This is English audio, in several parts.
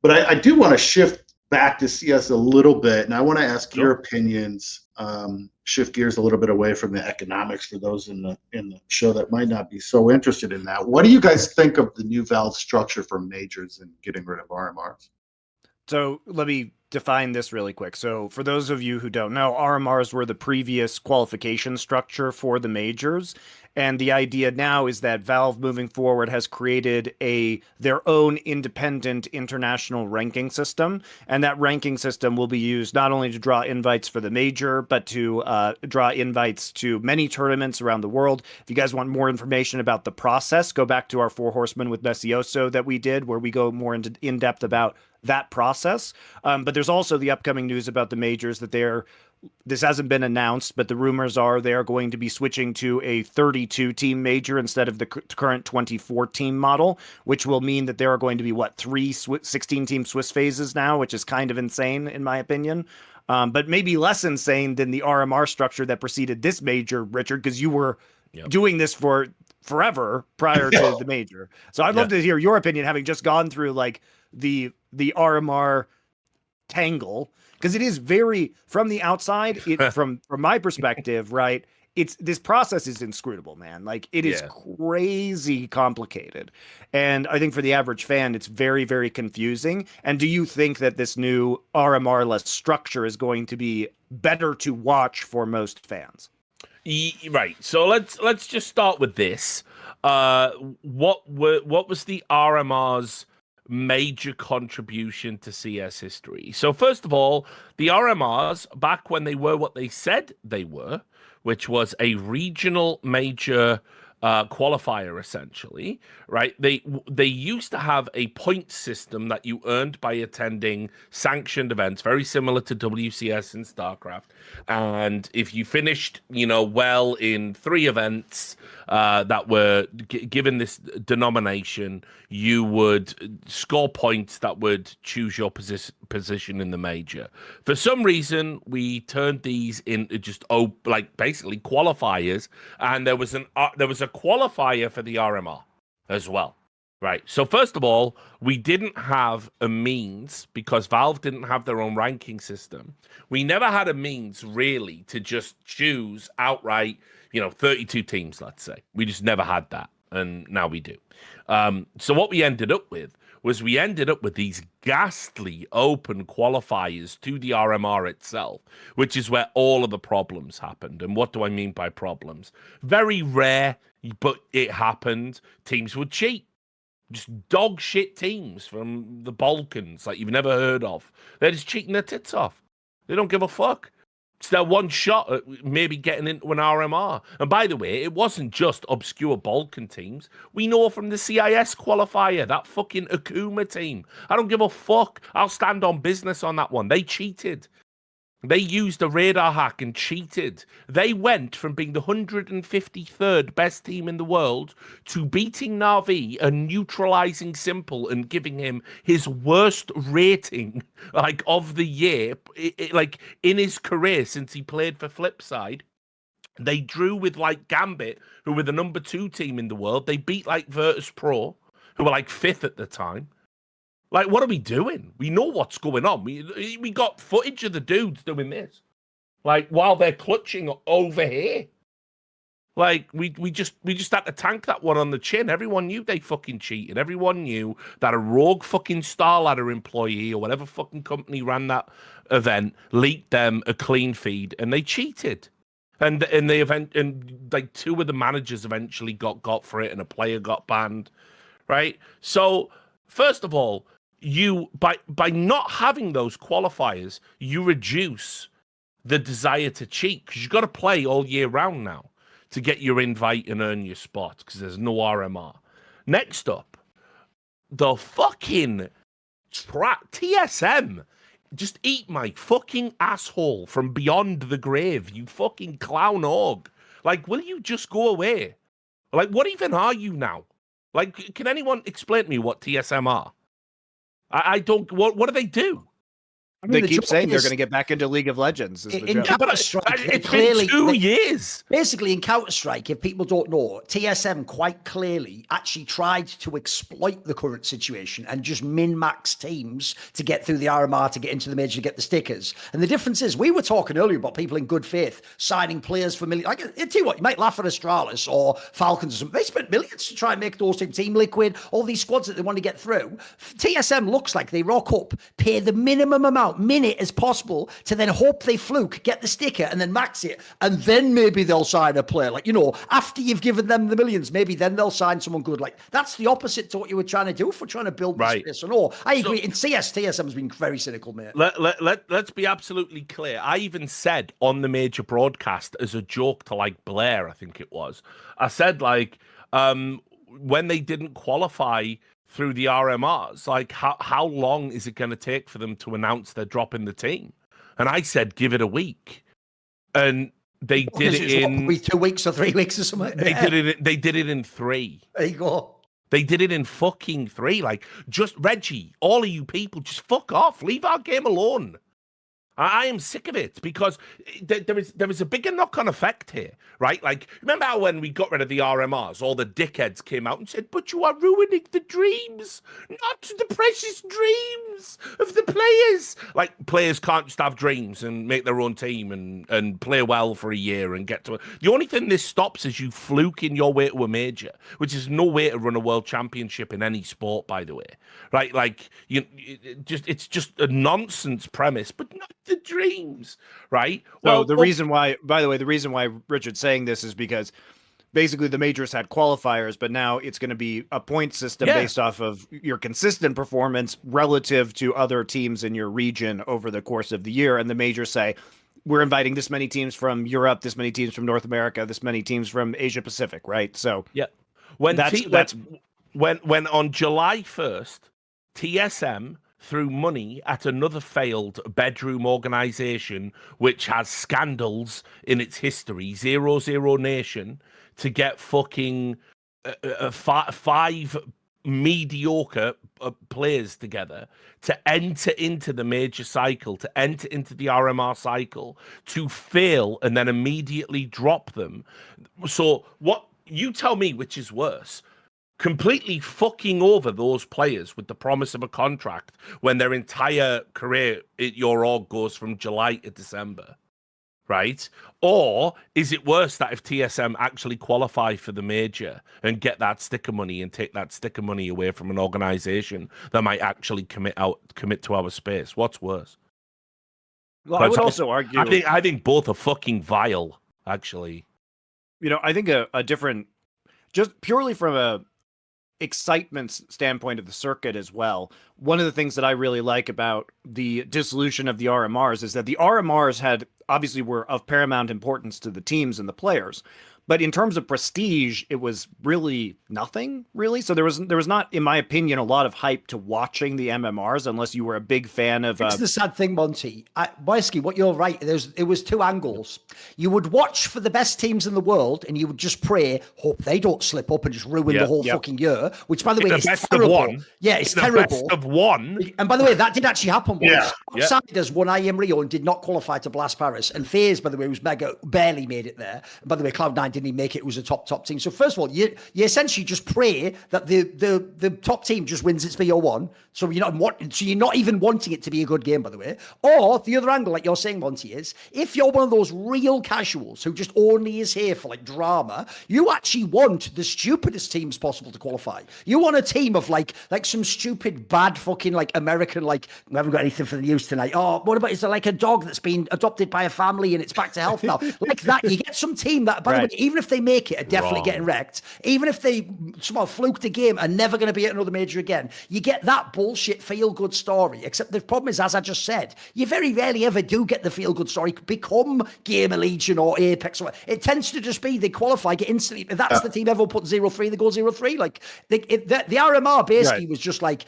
But I do want to shift back to CS a little bit, and I want to ask your opinions. Shift gears a little bit away from the economics for those in the show that might not be so interested in that. What do you guys think of the new Valve structure for majors and getting rid of RMRs? So let me define this really quick. So for those of you who don't know, RMRs were the previous qualification structure for the majors. And the idea now is that Valve moving forward has created their own independent international ranking system. And that ranking system will be used not only to draw invites for the major, but to draw invites to many tournaments around the world. If you guys want more information about the process, go back to our Four Horsemen with Messioso that we did, where we go more into in-depth about that process. But there's also the upcoming news about the majors that this hasn't been announced, but the rumors are they are going to be switching to a 32-team major instead of the current 24-team model, which will mean that there are going to be, 3 16-team Swiss phases now, which is kind of insane, in my opinion. But maybe less insane than the RMR structure that preceded this major, Richard, because you were doing this for forever prior to the major. So I'd love to hear your opinion, having just gone through like the RMR tangle, because it is very, from the outside, from my perspective, right, this process is inscrutable, man. Like, it is crazy complicated. And I think for the average fan, it's very, very confusing. And do you think that this new RMR-less structure is going to be better to watch for most fans? Right. So let's just start with this. What was the RMR's major contribution to CS history? So first of all, the RMRs, back when they were what they said they were, which was a regional major qualifier, essentially, right? They used to have a point system that you earned by attending sanctioned events, very similar to WCS and StarCraft. And if you finished, well in 3 events that were given this denomination, you would score points that would choose your position in the major. For some reason, we turned these into just basically qualifiers, and there was a qualifier for the RMR as well. Right. So first of all, we didn't have a means, because Valve didn't have their own ranking system. We never had a means really to just choose outright, 32 teams, let's say. We just never had that. And now we do. So what we ended up with was these ghastly open qualifiers to the RMR itself, which is where all of the problems happened. And what do I mean by problems? Very rare, but it happened. Teams would cheat. Just dog shit teams from the Balkans like you've never heard of. They're just cheating their tits off. They don't give a fuck. It's their one shot at maybe getting into an RMR. And by the way, it wasn't just obscure Balkan teams. We know from the CIS qualifier, that fucking Akuma team. I don't give a fuck. I'll stand on business on that one. They cheated. They used a radar hack and cheated. They went from being the 153rd best team in the world to beating Na'Vi and neutralizing Simple and giving him his worst rating of the year, in his career since he played for Flipside. They drew with Gambit, who were the number 2 team in the world. They beat Virtus Pro, who were 5th at the time. What are we doing? We know what's going on. We got footage of the dudes doing this, while they're clutching over here. We just had to tank that one on the chin. Everyone knew they fucking cheated. Everyone knew that a rogue fucking Starladder employee or whatever fucking company ran that event leaked them a clean feed, and they cheated. And in the event, and 2 of the managers eventually got for it, and a player got banned. Right. So first of all, you by not having those qualifiers, you reduce the desire to cheat, because you've got to play all year round now to get your invite and earn your spot, because there's no RMR. Next up, the fucking TSM. Just eat my fucking asshole from beyond the grave, you fucking clown org. Will you just go away? What even are you now? Can anyone explain to me what TSM are? I don't. What do they do? I mean, they keep saying they're going to get back into League of Legends. In Counter-Strike, it's been 2 years. Basically, in Counter-Strike, if people don't know, TSM quite clearly actually tried to exploit the current situation and just min-max teams to get through the RMR, to get into the major, to get the stickers. And the difference is, we were talking earlier about people in good faith signing players for millions. Like, I tell you what, you might laugh at Astralis or Falcons or something. They spent millions to try and make those Team Liquid, all these squads that they want to get through. TSM looks like they rock up, pay the minimum minute as possible to then hope they fluke, get the sticker and then max it, and then maybe they'll sign a player. Like, after you've given them the millions, maybe then they'll sign someone good. Like, that's the opposite to what you were trying to do if we're trying to build this space. So no, I agree. In CS, TSM has been very cynical, mate. Let's be absolutely clear. I even said on the major broadcast as a joke to like Blair, I think it was, I said like, when they didn't qualify through the RMRs, like how long is it going to take for them to announce they're dropping the team? And I said, give it a week. And they did it in 2 weeks or 3 weeks or something. They did it in 3. There you go. They did it in fucking 3. Like, just Reggie, all of you people, just fuck off. Leave our game alone. I am sick of it because there is a bigger knock-on effect here, right? Like, remember how when we got rid of the RMRs, all the dickheads came out and said, but you are ruining the dreams, not the precious dreams of the players. Like, players can't just have dreams and make their own team and play well for a year and get to it. The only thing this stops is you fluking your way to a major, which is no way to run a world championship in any sport, by the way, right? Like, it's just a nonsense premise, but not the dreams, right? Well, the reason why Richard's saying this is because basically the majors had qualifiers, but now it's going to be a point system based off of your consistent performance relative to other teams in your region over the course of the year. And the majors say, we're inviting this many teams from Europe, this many teams from North America, this many teams from Asia Pacific, right? So yeah, when on July 1st, TSM threw money at another failed bedroom organization which has scandals in its history, 00 Nation, to get fucking 5 mediocre players together to enter into the major cycle, to enter into the RMR cycle, to fail and then immediately drop them. So what you tell me which is worse? Completely fucking over those players with the promise of a contract when their entire career at your org goes from July to December, right? Or is it worse that if TSM actually qualify for the major and get that sticker money and take that sticker money away from an organization that might actually commit to our space? What's worse? Well, I would also argue. I think both are fucking vile, actually. I think a different, just purely from a excitement standpoint of the circuit as well. One of the things that I really like about the dissolution of the RMRs is that the RMRs obviously were of paramount importance to the teams and the players. But in terms of prestige, it was really nothing, really. So there was not, in my opinion, a lot of hype to watching the MMRs unless you were a big fan of... It's the sad thing, Monty. Basically, what you're right, it was 2 angles. You would watch for the best teams in the world and you would just pray, hope they don't slip up and just ruin the whole fucking year, which, by the way, is terrible. Yeah, it's terrible. Best of one. And by the way, that did actually happen once. Yeah. Outsiders won IM Rio and did not qualify to Blast Paris. And FaZe, by the way, was barely made it there. And by the way, Cloud9 didn't even make it. It was a top team. So first of all, you essentially just pray that the top team just wins its VO1. So you're not even wanting it to be a good game, by the way. Or the other angle, like you're saying, Monty, is if you're one of those real casuals who just only is here for like drama, you actually want the stupidest teams possible to qualify. You want a team of like some stupid bad fucking like American, like we haven't got anything for the news tonight. Oh, what about is there like a dog that's been adopted by a family and it's back to health now? Like that, you get some team that, by the way, even if they make it, are definitely getting wrecked. Even if they somehow fluke the game, are never going to be at another major again. You get that bullshit feel-good story. Except the problem is, as I just said, you very rarely ever do get the feel-good story become Gamer Legion or Apex. Or it tends to just be they qualify, get instantly. That's the team everyone put 0-3, they go 0-3. Like the RMR basically was just like,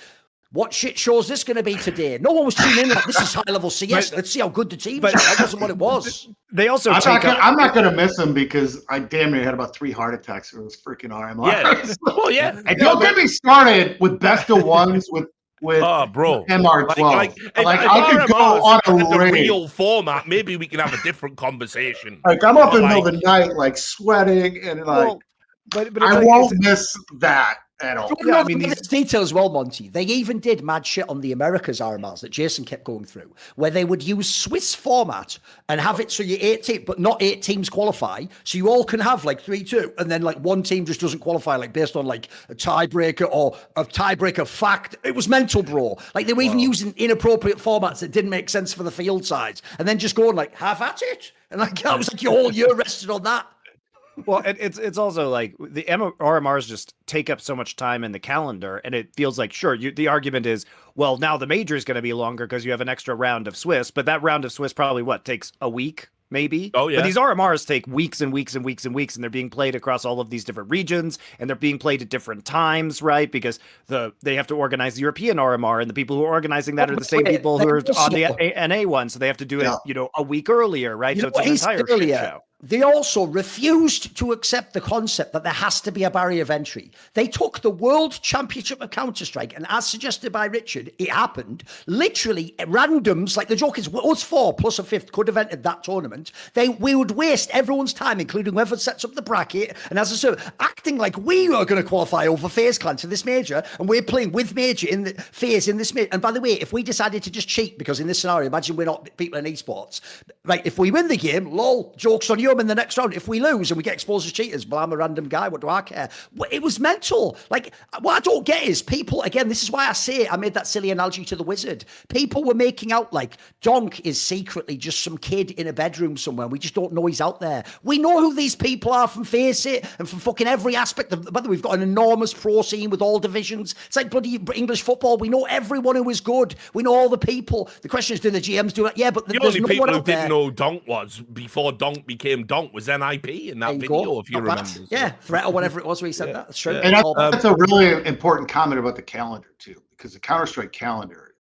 what shit show is this going to be today? No one was tuning in like, this is high-level CS. Let's see how good the teams are. That wasn't what it was. They also I'm not going to miss them because I damn near had about 3 heart attacks for those freaking RMR. Yeah. Well, yeah. And don't get me started with best of ones with with bro, MR12. Like if I could go on a raid. real format, maybe we can have a different conversation. Like I'm up in the middle of the night, like sweating, and like, but I won't miss that at all. Yeah, I mean, these details as well, Monty. They even did mad shit on the Americas RMRs that Jason kept going through, where they would use Swiss format and have it so you 8 teams, but not 8 teams qualify. So you all can have like 3-2, and then like one team just doesn't qualify, like based on like a tiebreaker or a tiebreaker fact. It was mental, bro. Like they were even using inappropriate formats that didn't make sense for the field size, and then just going like, have at it. And like that was like your whole year rested on that. Well, it's also like the RMRs just take up so much time in the calendar, and it feels like, sure, the argument is, well, now the major is going to be longer because you have an extra round of Swiss, but that round of Swiss probably takes a week, maybe. Oh yeah. But these RMRs take weeks and weeks and weeks and weeks, and they're being played across all of these different regions, and they're being played at different times, right? Because they have to organize the European RMR, and the people who are organizing that are the same people who are on the NA one, so they have to do it, a week earlier, right? So it's an entire shit show. They also refused to accept the concept that there has to be a barrier of entry. They took the World Championship of Counter-Strike, and as suggested by Richard, it happened. Literally, randoms, like the joke is, us 4 plus a 5th could have entered that tournament. We would waste everyone's time, including whoever sets up the bracket, and as I said, acting like we are going to qualify over FaZe Clan to this major, and we're playing with major in the FaZe in this major. And by the way, if we decided to just cheat, because in this scenario, imagine we're not people in esports, right? If we win the game, lol, joke's on you in the next round. If we lose and we get exposed as cheaters, well, I'm a random guy. What do I care? It was mental. Like, what I don't get is people, again, this is why I made that silly analogy to the Wizard. People were making out like Donk is secretly just some kid in a bedroom somewhere. We just don't know he's out there. We know who these people are from Face It and from fucking every aspect of, by the way, we've got an enormous pro scene with all divisions. It's like bloody English football. We know everyone who is good. We know all the people. The question is, do the GMs do it? Yeah, but the only people who didn't know Donk was before Donk became Donk was NIP in that video, if you remember. Yeah, Threat or whatever it was where he said that. That's true. And that's a really important comment about the calendar too, because the Counter-Strike calendar,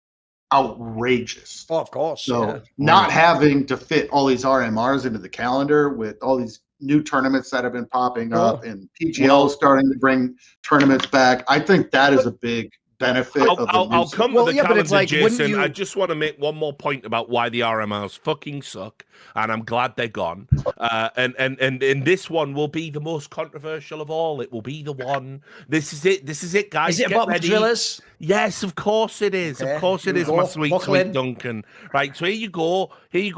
outrageous. Oh, of course. So not having to fit all these RMRs into the calendar with all these new tournaments that have been popping up and PGL starting to bring tournaments back, I think that is a big benefit. I'll come to the calendar, like, Jason. I just want to make one more point about why the RMRs fucking suck, and I'm glad they're gone. And this one will be the most controversial of all. It will be the one. This is it, guys. Is it about the drillers? Yes, of course it is. Okay, of course it is, my sweet Duncan. Right, so here you go,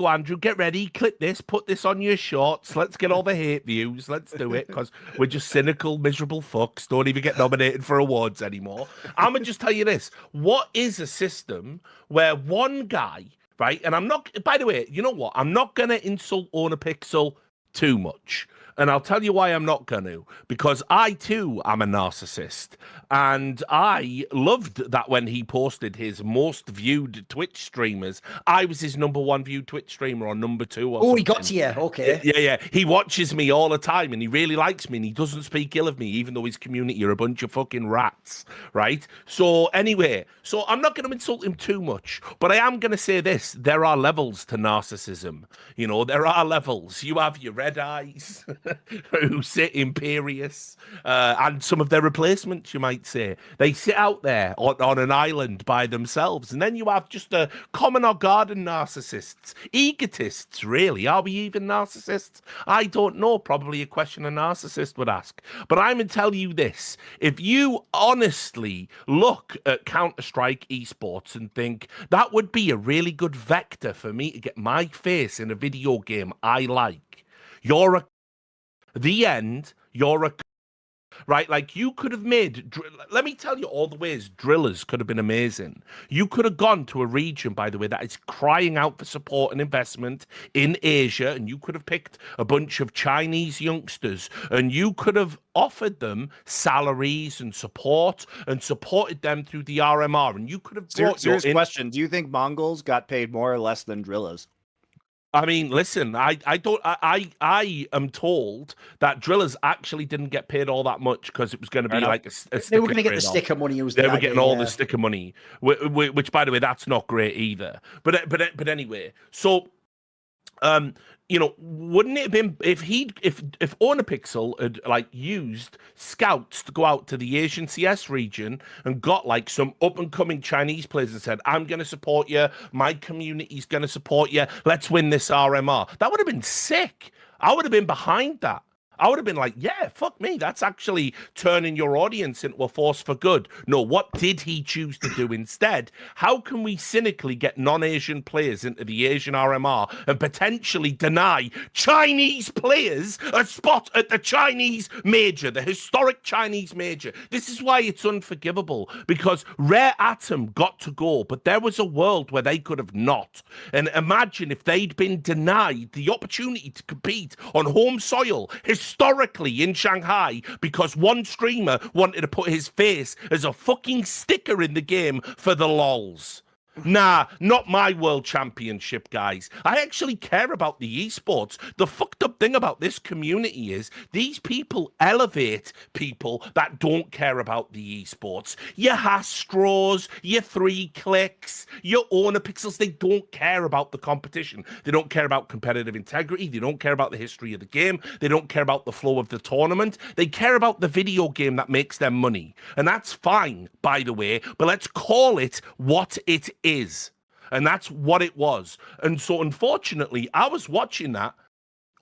Andrew. Get ready. Clip this. Put this on your shorts. Let's get all the hate views. Let's do it, because we're just cynical, miserable fucks. Don't even get nominated for awards anymore. I'm gonna just tell you this. What is a system where one guy, right? And I'm not, by the way, you know what? I'm not gonna insult Owner Pixel too much. And I'll tell you why I'm not going to, because I too am a narcissist. And I loved that when he posted his most viewed Twitch streamers, I was his #1 viewed Twitch streamer or #2 or something. He got to you. Okay. Yeah. He watches me all the time and he really likes me and he doesn't speak ill of me, even though his community are a bunch of fucking rats, right? So anyway, I'm not going to insult him too much, but I am going to say this. There are levels to narcissism. You know, there are levels. You have your red eyes who sit imperious, and some of their replacements, you might say. They sit out there on an island by themselves. And then you have just the common or garden narcissists, egotists, really. Are we even narcissists? I don't know. Probably a question a narcissist would ask. But I'm going to tell you this. If you honestly look at Counter-Strike esports and think that would be a really good vector for me to get my face in a video game I like, you're right? Like, you could have made, let me tell you all the ways drillers could have been amazing. You could have gone to a region, by the way, that is crying out for support and investment in Asia, and you could have picked a bunch of Chinese youngsters, and you could have offered them salaries and support and supported them through the RMR, and you could have brought serious question. Do you think Mongols got paid more or less than drillers? I mean, listen, I am told that drillers actually didn't get paid all that much because it was going to be like a they were going to get the sticker money. They were getting all the sticker money, which, by the way, that's not great either. But anyway, so Wouldn't it have been if Ornapixel had like used scouts to go out to the Asian CS region and got like some up and coming Chinese players and said, I'm going to support you, my community's going to support you, let's win this RMR. That would have been sick. I would have been behind that. I would have been like, yeah, fuck me. That's actually turning your audience into a force for good. No, what did he choose to do instead? How can we cynically get non-Asian players into the Asian RMR and potentially deny Chinese players a spot at the Chinese major, the historic Chinese major? This is why it's unforgivable, because Rare Atom got to go, but there was a world where they could have not. And imagine if they'd been denied the opportunity to compete on home soil, historically in Shanghai, because one streamer wanted to put his face as a fucking sticker in the game for the lols. Nah, not my world championship, guys. I actually care about the esports. The fucked up thing about this community is these people elevate people that don't care about the esports. Your Hastros, your 3 Clicks, your Ornapixels, they don't care about the competition. They don't care about competitive integrity. They don't care about the history of the game. They don't care about the flow of the tournament. They care about the video game that makes them money. And that's fine, by the way, but let's call it what it is. And that's what it was. And so unfortunately, I was watching that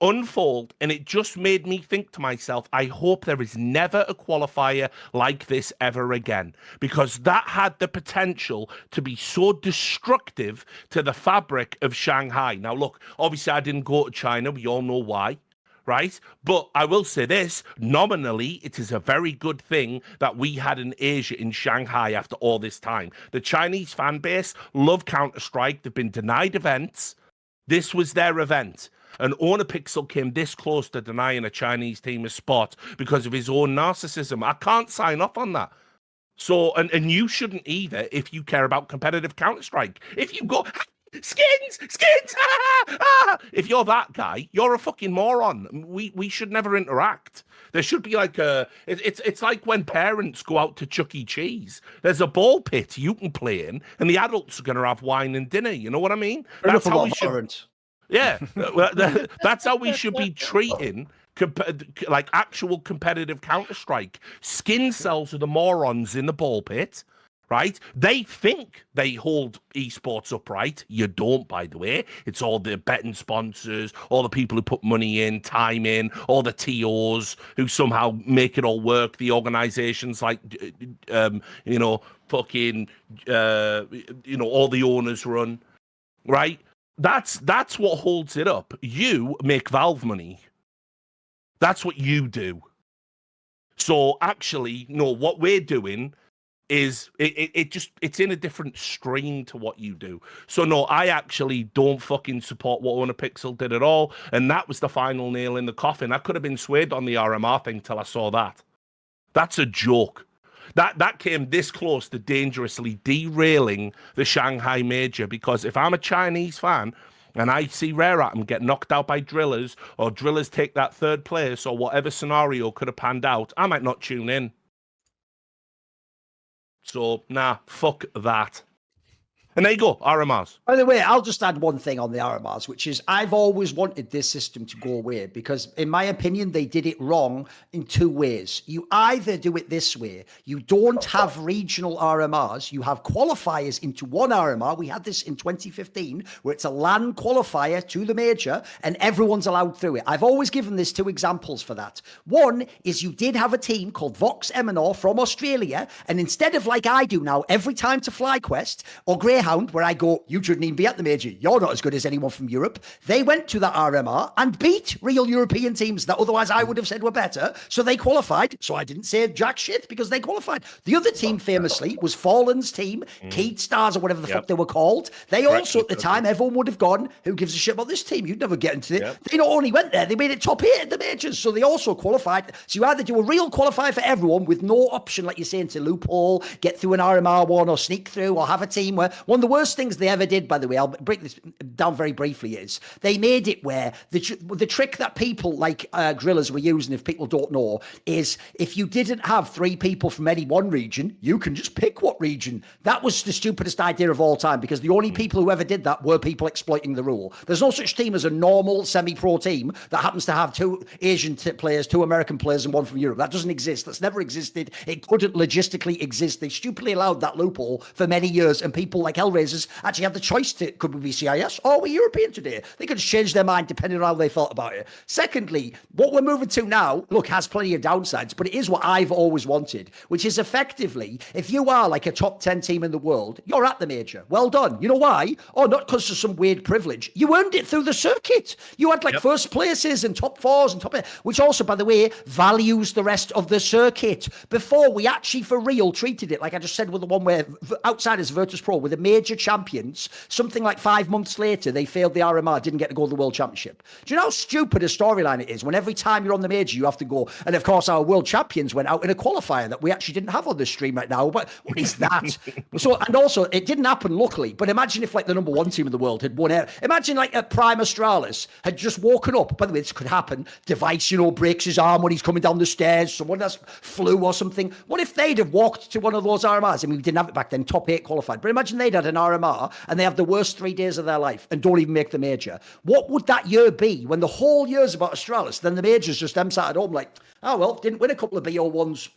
unfold, and it just made me think to myself, I hope there is never a qualifier like this ever again, because that had the potential to be so destructive to the fabric of Shanghai. Now look, obviously I didn't go to China, we all know why, right? But I will say this, nominally, it is a very good thing that we had an Asia in Shanghai after all this time. The Chinese fan base love Counter-Strike. They've been denied events. This was their event. And Ornapixel came this close to denying a Chinese team a spot because of his own narcissism. I can't sign off on that. So, and you shouldn't either if you care about competitive Counter-Strike. If you go... Skins! If you're that guy, you're a fucking moron. We should never interact. There should be like it's like when parents go out to Chuck E. Cheese. There's a ball pit you can play in, and the adults are going to have wine and dinner. You know what I mean? That's how we should. Yeah, that's how we should be treating like actual competitive Counter-Strike. Skin cells are the morons in the ball pit. Right? They think they hold esports upright. You don't, by the way. It's all the betting sponsors, all the people who put money in, time in, all the TOs who somehow make it all work. The organizations like, all the owners run. Right? That's what holds it up. You make Valve money. That's what you do. So actually, no, what we're doing is it's in a different stream to what you do. So no, I actually don't fucking support what Ornapixel did at all, and that was the final nail in the coffin. I could have been swayed on the RMR thing till I saw that. That's a joke. That came this close to dangerously derailing the Shanghai major, because if I'm a Chinese fan and I see Rare Atom get knocked out by Drillers, or Drillers take that third place, or whatever scenario could have panned out, I might not tune in. So, nah, fuck that. And there you go, RMRs. By the way, I'll just add one thing on the RMRs, which is I've always wanted this system to go away because, in my opinion, they did it wrong in 2 ways. You either do it this way. You don't have regional RMRs. You have qualifiers into one RMR. We had this in 2015, where it's a LAN qualifier to the major, and everyone's allowed through it. I've always given this 2 examples for that. One is you did have a team called Vox Eminor from Australia, and instead of like I do now, every time to FlyQuest or Greyhound, where I go, you shouldn't even be at the major. You're not as good as anyone from Europe. They went to the RMR and beat real European teams that otherwise I would have said were better. So they qualified. So I didn't say jack shit because they qualified. The other team famously was Fallen's team, Keat Stars or whatever the fuck they were called. They also at the time, everyone would have gone, who gives a shit about this team? You'd never get into it. They not only went there, they made it top 8 at the majors. So they also qualified. So you either do a real qualifier for everyone with no option, like you're saying, to loophole, get through an RMR one or sneak through or have a team where One of the worst things they ever did, by the way, I'll break this down very briefly, is they made it where the trick that people like Grillers were using, if people don't know, is if you didn't have 3 people from any one region, you can just pick what region. That was the stupidest idea of all time, because the only people who ever did that were people exploiting the rule. There's no such team as a normal semi-pro team that happens to have 2 Asian players, 2 American players, and 1 from Europe. That doesn't exist. That's never existed. It couldn't logistically exist. They stupidly allowed that loophole for many years, and people like Hellraisers actually had the choice to, could we be CIS or are we European today? They could change their mind depending on how they felt about it. Secondly, what we're moving to now, look, has plenty of downsides, but it is what I've always wanted, which is effectively, if you are like a top 10 team in the world, you're at the major. Well done. You know why? Oh, not because of some weird privilege. You earned it through the circuit. You had like first places and top 4s and top, which also, by the way, values the rest of the circuit. Before we actually for real treated it, like I just said with the one where outsiders Virtus Pro were the major champions, something like 5 months later, they failed the RMR, didn't get to go to the World Championship. Do you know how stupid a storyline it is when every time you're on the major, you have to go? And of course, our world champions went out in a qualifier that we actually didn't have on the stream right now. But what is that? So, and also, it didn't happen, luckily. But imagine if like the number 1 team in the world had won it. Imagine like a Prime Astralis had just woken up. By the way, this could happen. Device, breaks his arm when he's coming down the stairs. Someone has flu or something. What if they'd have walked to one of those RMRs? I mean, we didn't have it back then, top 8 qualified. But imagine they'd had an RMR and they have the worst 3 days of their life and don't even make the major. What would that year be when the whole year's about Astralis? Then the major's just them sat at home like, oh, well, didn't win a couple of BO1s.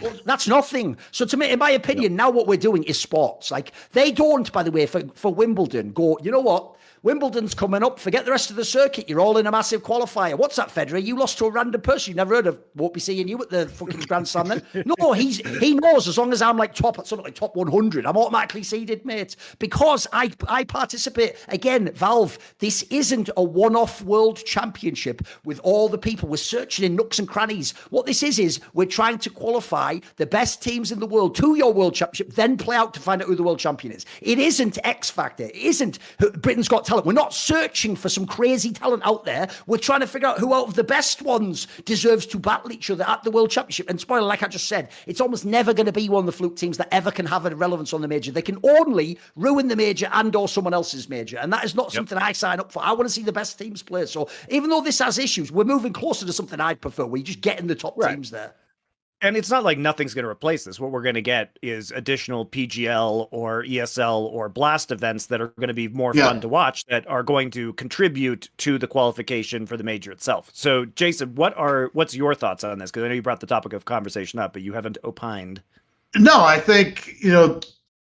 Well, that's nothing. So to me, in my opinion, now what we're doing is sports. Like they don't, by the way, for Wimbledon, go, you know what? Wimbledon's coming up. Forget the rest of the circuit. You're all in a massive qualifier. What's that, Federer? You lost to a random person you never heard of. Won't be seeing you at the fucking Grand Slam then. No, he knows as long as I'm like top at something like top 100, I'm automatically seeded, mate. Because I participate. Again, Valve, this isn't a one-off world championship with all the people. We're searching in nooks and crannies. What this is we're trying to qualify the best teams in the world to your world championship, then play out to find out who the world champion is. It isn't X Factor. It isn't Britain's Got Talent. We're not searching for some crazy talent out there. We're trying to figure out who out of the best ones deserves to battle each other at the World Championship. And spoiler, like I just said, it's almost never going to be one of the fluke teams that ever can have a relevance on the major. They can only ruin the major and or someone else's major. And that is not something I sign up for. I want to see the best teams play. So even though this has issues, we're moving closer to something I'd prefer, where you just get in the top teams there. And it's not like nothing's going to replace this. What we're going to get is additional PGL or ESL or Blast events that are going to be more fun to watch, that are going to contribute to the qualification for the major itself. So, Jason, what's your thoughts on this? Because I know you brought the topic of conversation up, but you haven't opined. No, I think,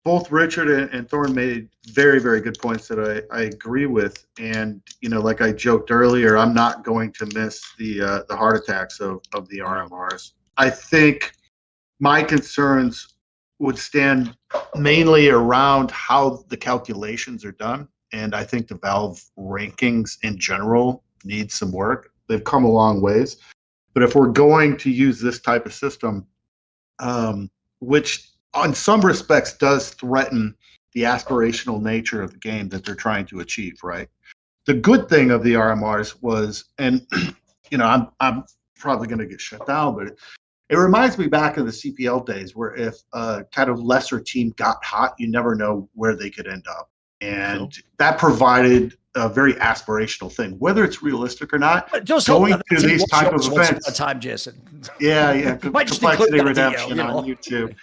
both Richard and Thorin made very, very good points that I agree with. And, like I joked earlier, I'm not going to miss the heart attacks of the RMRs. I think my concerns would stand mainly around how the calculations are done. And I think the Valve rankings in general need some work. They've come a long ways. But if we're going to use this type of system, which in some respects does threaten the aspirational nature of the game that they're trying to achieve, right? The good thing of the RMRs was, and I'm probably going to get shut down, but it reminds me back of the CPL days where if a kind of lesser team got hot, you never know where they could end up. And that provided a very aspirational thing, whether it's realistic or not. Going to these type of events. Time, Jason. Yeah. Complexity Redemption on YouTube.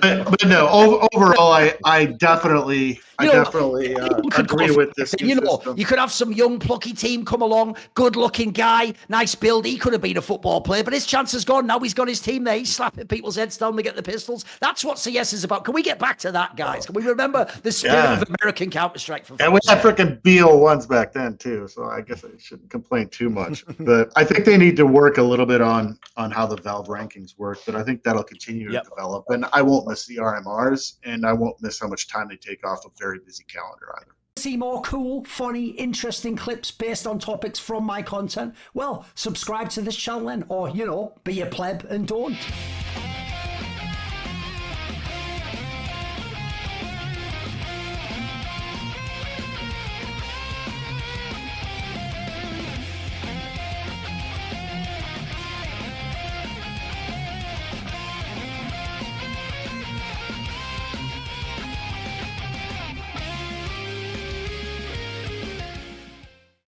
but no, overall, I definitely agree with this. System. You could have some young plucky team come along, good-looking guy, nice build. He could have been a football player, but his chance is gone. Now he's got his team there. He's slapping people's heads down to get the pistols. That's what CS is about. Can we get back to that, guys? Can we remember the spirit of American Counter-Strike? And we had freaking BO1s back then too, so I guess I shouldn't complain too much. But I think they need to work a little bit on how the Valve rankings work. But I think that'll continue to develop, and I won't miss the RMRs, and I won't miss how much time they take off a very busy calendar either. See more cool, funny, interesting clips based on topics from my content? Well, subscribe to this channel then, or be a pleb and don't.